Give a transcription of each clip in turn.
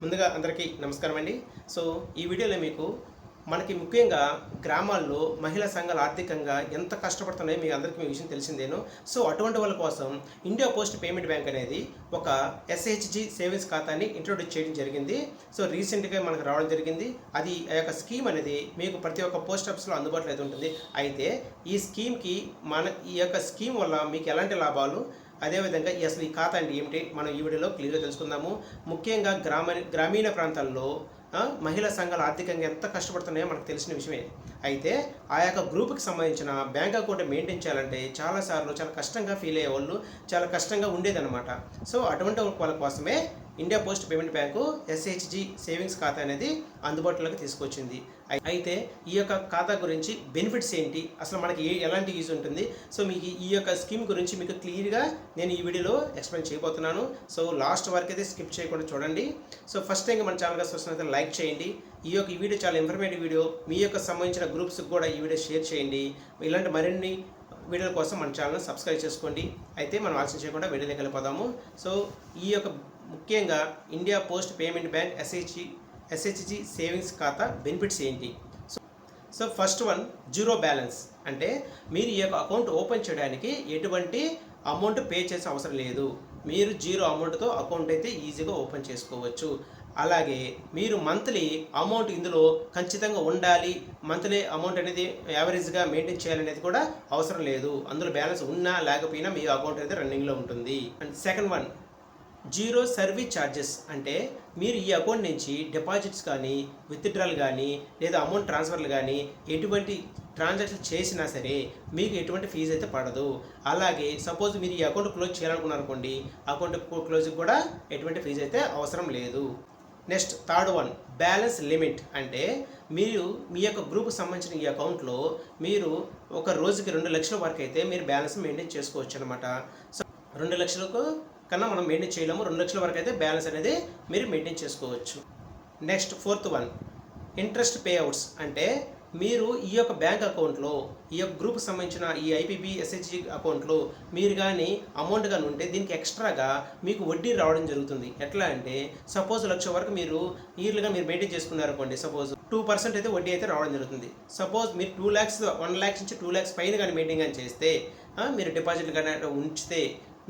ముందుగా అందరికీ నమస్కారం అండి. సో ఈ వీడియోలో మీకు మనకి ముఖ్యంగా గ్రామాల్లో మహిళా సంఘాలు ఆర్థికంగా ఎంత కష్టపడుతున్నాయో మీ అందరికీ మీ విషయం తెలిసిందేను. సో అటువంటి వాళ్ళ కోసం ఇండియా పోస్ట్ పేమెంట్ బ్యాంక్ అనేది ఒక ఎస్హెచ్జి సేవింగ్స్ ఖాతాని ఇంట్రొడ్యూస్ చేయడం జరిగింది. సో రీసెంట్గా మనకు రావడం జరిగింది. అది ఆ యొక్క స్కీమ్ అనేది మీకు ప్రతి ఒక్క పోస్ట్ ఆఫీస్లో అందుబాటులో అయితే ఉంటుంది. అయితే ఈ స్కీమ్కి ఈ యొక్క స్కీమ్ వల్ల మీకు ఎలాంటి లాభాలు, అదేవిధంగా అసలు ఈ ఖాతా అంటే ఏమిటి మనం ఈ వీడియోలో క్లియర్గా తెలుసుకుందాము. ముఖ్యంగా గ్రామీణ ప్రాంతాల్లో మహిళా సంఘాలు ఆర్థికంగా ఎంత కష్టపడుతున్నాయో మనకు తెలిసిన విషయమే. అయితే ఆ యొక్క గ్రూప్కి సంబంధించిన బ్యాంక్ అకౌంట్ మెయింటైన్ చేయాలంటే చాలాసార్లు చాలా కష్టంగా ఫీల్ అయ్యేవాళ్ళు, చాలా కష్టంగా ఉండేదన్నమాట. సో అటువంటి వాళ్ళ కోసమే India post payment bank SHG savings ఖాతా అనేది అందుబాటులోకి తీసుకొచ్చింది. అయితే ఈ యొక్క ఖాతా గురించి బెనిఫిట్స్ ఏంటి, అసలు మనకి ఎలాంటి యూజ్ ఉంటుంది, సో మీకు ఈ యొక్క స్కీమ్ గురించి మీకు క్లియర్గా నేను ఈ వీడియోలో ఎక్స్ప్లెయిన్ చేయబోతున్నాను. సో లాస్ట్ వరకు అయితే స్కిప్ చేయకుండా చూడండి. సో ఫస్ట్ టైం మన ఛానల్గా చూసినట్లయితే లైక్ చేయండి. ఈ వీడియో చాలా ఇన్ఫర్మేటివ్ వీడియో, మీ యొక్క సంబంధించిన గ్రూప్స్కి కూడా ఈ వీడియో షేర్ చేయండి. ఇలాంటి మరిన్ని వీడియోల కోసం మన ఛానల్ సబ్స్క్రైబ్ చేసుకోండి. అయితే మనం ఆలస్యం చేయకుండా వీడియోలోకి వెళ్ళిపోదాము. సో ఈ యొక్క ముఖ్యంగా India post payment bank SHG savings ఖాతా బెనిఫిట్స్ ఏంటి. So first one, zero balance. అంటే మీరు ఈ యొక్క అకౌంట్ ఓపెన్ చేయడానికి ఎటువంటి అమౌంట్ పే చేసే అవసరం లేదు. మీరు జీరో అమౌంట్తో అకౌంట్ అయితే ఈజీగా ఓపెన్ చేసుకోవచ్చు. అలాగే మీరు మంత్లీ అమౌంట్ ఇందులో ఖచ్చితంగా ఉండాలి, మంత్లీ అమౌంట్ అనేది యావరేజ్గా మెయింటైన్ చేయాలనేది కూడా అవసరం లేదు. అందులో బ్యాలెన్స్ ఉన్నా లేకపోయినా మీ అకౌంట్ అయితే రన్నింగ్లో ఉంటుంది. And second one, zero service charges. అంటే మీరు ఈ అకౌంట్ నుంచి డిపాజిట్స్ కానీ, విత్డ్రాల్ కానీ, లేదా అమౌంట్ ట్రాన్స్ఫర్లు కానీ ఎటువంటి ట్రాన్సాక్షన్ చేసినా సరే మీకు ఎటువంటి ఫీజు అయితే పడదు. అలాగే సపోజ్ మీరు ఈ అకౌంట్ క్లోజ్ చేయాలనుకున్నారనుకోండి, అకౌంట్ క్లోజ్కి కూడా ఎటువంటి ఫీజు అయితే అవసరం లేదు. Next third one, balance limit. అంటే మీరు మీ యొక్క గ్రూప్కి సంబంధించిన ఈ అకౌంట్లో మీరు ఒక రోజుకి 2 లక్షల వరకు అయితే మీరు బ్యాలెన్స్ మెయింటైన్ చేసుకోవచ్చు అనమాట. సో 2 లక్షలకు కన్నా మనం మెయింటైన్ చేయలేము. 2 లక్షల వరకు అయితే బ్యాలెన్స్ అనేది మీరు మెయింటైన్ చేసుకోవచ్చు. Next fourth one, interest pay outs. అంటే మీరు ఈ యొక్క బ్యాంక్ అకౌంట్లో ఈ యొక్క గ్రూప్కి సంబంధించిన ఈ ఐపీబీ ఎస్హెచ్జి అకౌంట్లో మీరు కానీ అమౌంట్ కానీ ఉంటే దీనికి ఎక్స్ట్రాగా మీకు వడ్డీ రావడం జరుగుతుంది. ఎట్లా అంటే సపోజ్ 1 లక్ష వరకు మీరు ఇయర్లుగా మీరు మెయింటైన్ చేసుకున్నారనుకోండి, సపోజ్ 2% అయితే వడ్డీ అయితే రావడం జరుగుతుంది. సపోజ్ మీరు 2 lakhs 1 lakh నుంచి 2 lakhs పైన కానీ మెయింటైన్ కానీ చేస్తే, మీరు డిపాజిట్ కానీ ఉంచితే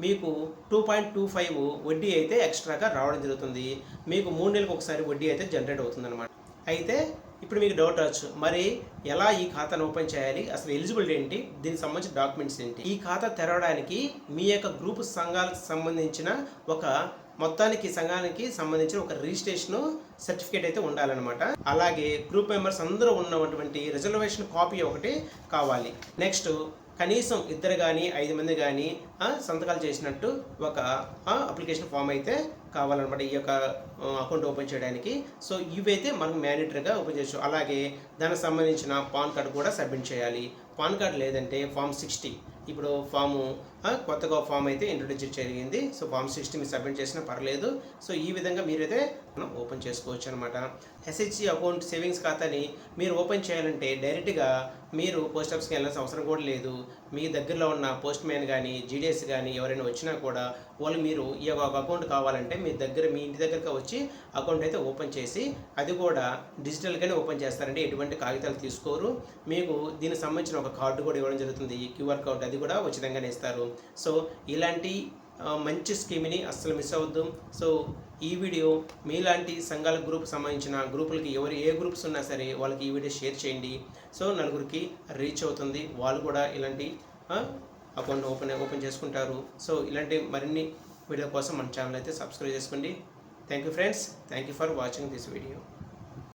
మీకు 2.25 వడ్డీ అయితే ఎక్స్ట్రాగా రావడం జరుగుతుంది. మీకు 3 నెలలకు ఒకసారి వడ్డీ అయితే జనరేట్ అవుతుంది అనమాట. అయితే ఇప్పుడు మీకు డౌట్ వచ్చు, మరి ఎలా ఈ ఖాతాను ఓపెన్ చేయాలి, అసలు ఎలిజిబిలిటీ ఏంటి, దీనికి సంబంధించిన డాక్యుమెంట్స్ ఏంటి. ఈ ఖాతా తెరవడానికి మీ యొక్క గ్రూప్ సంఘాలకు సంబంధించిన మొత్తానికి సంఘానికి సంబంధించిన ఒక రిజిస్ట్రేషన్ సర్టిఫికేట్ అయితే ఉండాలన్నమాట. అలాగే గ్రూప్ మెంబర్స్ అందరూ ఉన్నటువంటి రిజర్వేషన్ కాపీ ఒకటి కావాలి. నెక్స్ట్ కనీసం 2 కానీ 5 మంది కానీ సంతకాలు చేసినట్టు ఒక అప్లికేషన్ ఫామ్ అయితే కావాలన్నమాట ఈ యొక్క అకౌంట్ ఓపెన్ చేయడానికి. సో ఇవైతే మనం మ్యాండేటరీగా ఓపెన్ చేయొచ్చు. అలాగే దానికి సంబంధించిన పాన్ కార్డు కూడా సబ్మిట్ చేయాలి. పాన్ కార్డు లేదంటే ఫామ్ 60, ఇప్పుడు కొత్తగా ఫామ్ అయితే ఇంట్రొడ్యూస్ జరిగింది. సో ఫామ్ 60 మీరు సబ్మిట్ చేసినా పర్లేదు. సో ఈ విధంగా మీరైతే ఓపెన్ చేసుకోవచ్చు అనమాట. ఎస్హెచ్జి అకౌంట్ సేవింగ్స్ ఖాతాని మీరు ఓపెన్ చేయాలంటే డైరెక్ట్గా మీరు పోస్ట్ ఆఫీస్కి వెళ్ళాల్సిన అవసరం కూడా లేదు. మీ దగ్గరలో ఉన్న పోస్ట్ మ్యాన్ కానీ, జీడిఎస్ కానీ ఎవరైనా వచ్చినా కూడా వాళ్ళు మీరు ఈ యొక్క అకౌంట్ కావాలంటే మీ ఇంటి దగ్గరికి వచ్చి అకౌంట్ అయితే ఓపెన్ చేసి, అది కూడా డిజిటల్గానే ఓపెన్ చేస్తారంటే ఎటువంటి కాగితాలు తీసుకోరు. మీకు దీనికి సంబంధించిన ఒక కార్డు కూడా ఇవ్వడం జరుగుతుంది, క్యూఆర్ కోడ్, అది కూడా ఉచితంగానే ఇస్తారు. సో ఇలాంటి మంచి స్కీమ్ని అస్సలు మిస్ అవ్వద్దు. సో ఈ వీడియో మీలాంటి సంఘాల గ్రూప్ సంబంధించిన గ్రూపులకి ఏ గ్రూప్స్ ఉన్నా సరే వాళ్ళకి ఈ వీడియో షేర్ చేయండి. సో నలుగురికి రీచ్ అవుతుంది, వాళ్ళు కూడా ఇలాంటి అకౌంట్ ఓపెన్ చేసుకుంటారు. సో ఇలాంటి మరిన్ని వీడియో కోసం మన ఛానల్ అయితే సబ్స్క్రైబ్ చేసుకోండి. Thank you friends, thank you for watching this video.